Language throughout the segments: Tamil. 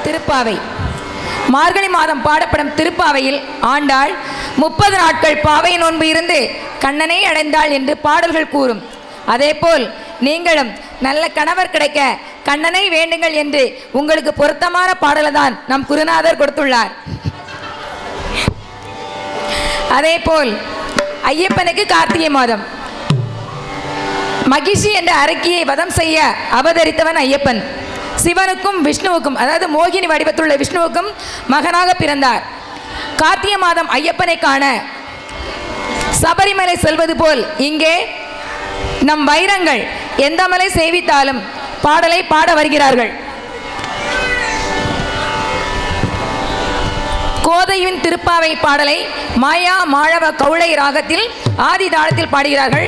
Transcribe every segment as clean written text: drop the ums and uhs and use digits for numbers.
திருப்பாவை. மார்கழி மாதம் பாடப்படும் திருப்பாவையில் ஆண்டாள் 30 நாட்கள் பாவை நோன்பு இருந்து கண்ணனை அடைந்தாள் என்று பாடல்கள் கூறும். அதேபோல் நீங்களும் நல்ல கணவர் கிடைக்க கண்ணனை வேண்டுங்கள் என்று உங்களுக்கு பொருத்தமான பாடலை தான் நம் குருநாதர் கொடுத்துள்ளார். அதேபோல் ஐயப்பனுக்கு கார்த்திகை மாதம். மகிஷி என்ற அரக்கியை வதம் செய்ய அவதரித்தவன் ஐயப்பன். சிவனுக்கும் விஷ்ணுவுக்கும், அதாவது மோகினி வடிவத்துள்ள விஷ்ணுவுக்கும் மகனாக பிறந்தார். கார்த்திகை மாதம் ஐயப்பனை காண சபரிமலை செல்வது போல் இங்கே நம் வைரங்கள் எந்த மலை சேவித்தாலும் பாடலை பாட வருகிறார்கள். கோதையின் திருப்பாவை பாடலை மாயா மாழவ கௌளை ராகத்தில் ஆதி தாளத்தில் பாடுகிறார்கள்.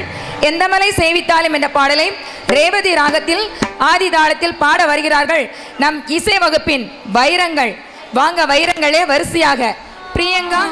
எந்த மலை சேவித்தாலும் என்ற பாடலை ரேவதி ராகத்தில் ஆதி தாளத்தில் பாட வருகிறார்கள் நம் இசை வகுப்பின் வைரங்கள். வாங்க வைரங்களே வரிசையாக. பிரியங்கா